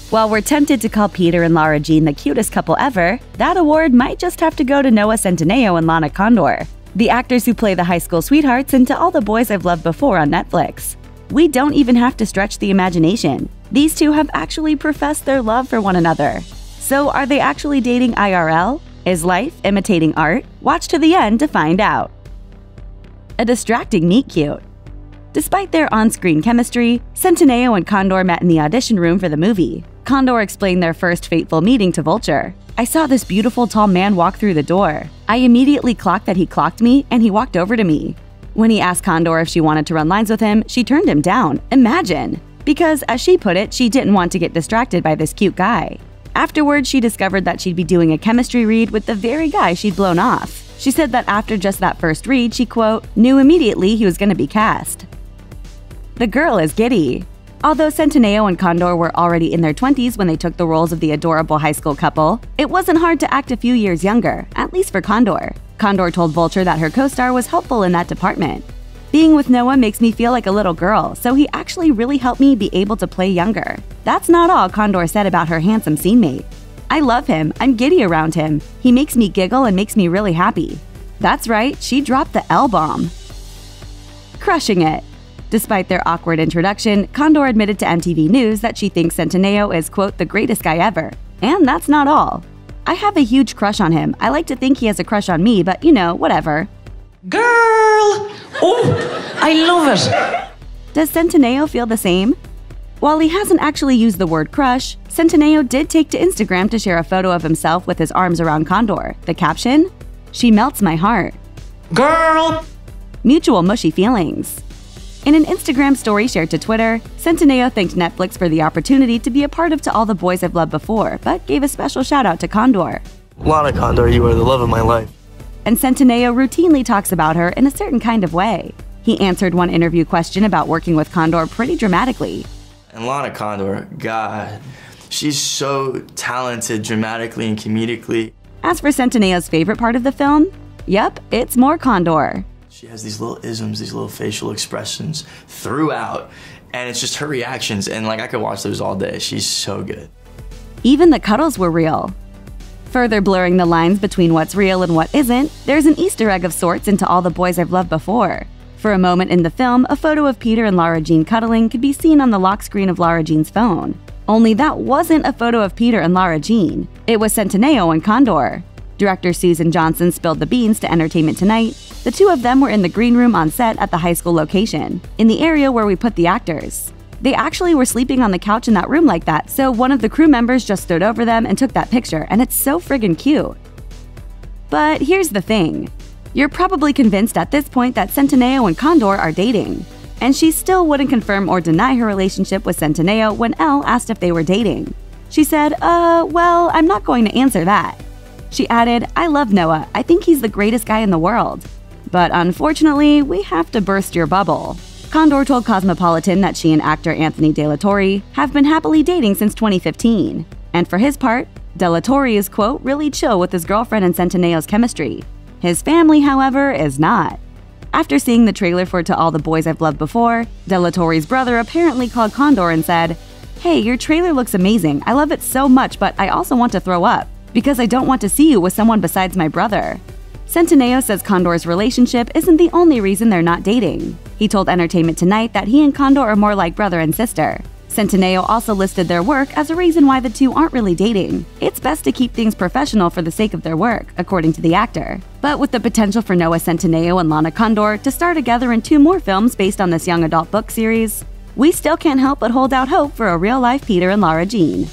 While we're tempted to call Peter and Lara Jean the cutest couple ever, that award might just have to go to Noah Centineo and Lana Condor, the actors who play the high school sweethearts in To All the Boys I've Loved Before on Netflix. We don't even have to stretch the imagination. These two have actually professed their love for one another. So are they actually dating IRL? Is life imitating art? Watch to the end to find out. A distracting meet-cute. Despite their on-screen chemistry, Centineo and Condor met in the audition room for the movie. Condor explained their first fateful meeting to Vulture. "I saw this beautiful tall man walk through the door. I immediately clocked that he clocked me, and he walked over to me." When he asked Condor if she wanted to run lines with him, she turned him down. Imagine! Because, as she put it, she didn't want to get distracted by this cute guy. Afterwards, she discovered that she'd be doing a chemistry read with the very guy she'd blown off. She said that after just that first read, she, quote, "knew immediately he was going to be cast." The girl is giddy. Although Centineo and Condor were already in their 20s when they took the roles of the adorable high school couple, it wasn't hard to act a few years younger, at least for Condor. Condor told Vulture that her co-star was helpful in that department. "Being with Noah makes me feel like a little girl, so he actually really helped me be able to play younger." That's not all Condor said about her handsome scene mate. "I love him, I'm giddy around him. He makes me giggle and makes me really happy." That's right, she dropped the L-bomb. Crushing it. Despite their awkward introduction, Condor admitted to MTV News that she thinks Centineo is, quote, "the greatest guy ever." And that's not all. "I have a huge crush on him. I like to think he has a crush on me, but you know, whatever." Girl! Oh, I love it! Does Centineo feel the same? While he hasn't actually used the word crush, Centineo did take to Instagram to share a photo of himself with his arms around Condor. The caption? "She melts my heart." Girl! Mutual mushy feelings. In an Instagram story shared to Twitter, Centineo thanked Netflix for the opportunity to be a part of To All the Boys I've Loved Before, but gave a special shout-out to Condor. "Lana Condor, you are the love of my life." And Centineo routinely talks about her in a certain kind of way. He answered one interview question about working with Condor pretty dramatically. And Lana Condor, God, she's so talented dramatically and comedically. As for Centineo's favorite part of the film, yep, it's more Condor. She has these little isms, these little facial expressions throughout, and it's just her reactions, and like I could watch those all day. She's so good. Even the cuddles were real. Further blurring the lines between what's real and what isn't, there's an Easter egg of sorts into All the Boys I've Loved Before. For a moment in the film, a photo of Peter and Lara Jean cuddling could be seen on the lock screen of Lara Jean's phone. Only that wasn't a photo of Peter and Lara Jean. It was Centineo and Condor. Director Susan Johnson spilled the beans to Entertainment Tonight. The two of them were in the green room on set at the high school location, in the area where we put the actors. They actually were sleeping on the couch in that room like that, so one of the crew members just stood over them and took that picture, and it's so friggin' cute. But here's the thing. You're probably convinced at this point that Centineo and Condor are dating. And she still wouldn't confirm or deny her relationship with Centineo when Elle asked if they were dating. She said, well, I'm not going to answer that. She added, "I love Noah. I think he's the greatest guy in the world. But unfortunately, we have to burst your bubble." Condor told Cosmopolitan that she and actor Anthony De La Torre have been happily dating since 2015. And for his part, De La Torre is, quote, "really chill with his girlfriend and Centineo's chemistry." His family, however, is not. After seeing the trailer for To All the Boys I've Loved Before, De La Torre's brother apparently called Condor and said, "Hey, your trailer looks amazing. I love it so much, but I also want to throw up, because I don't want to see you with someone besides my brother." Centineo says Condor's relationship isn't the only reason they're not dating. He told Entertainment Tonight that he and Condor are more like brother and sister. Centineo also listed their work as a reason why the two aren't really dating. It's best to keep things professional for the sake of their work, according to the actor. But with the potential for Noah Centineo and Lana Condor to star together in 2 more films based on this young adult book series, we still can't help but hold out hope for a real-life Peter and Lara Jean.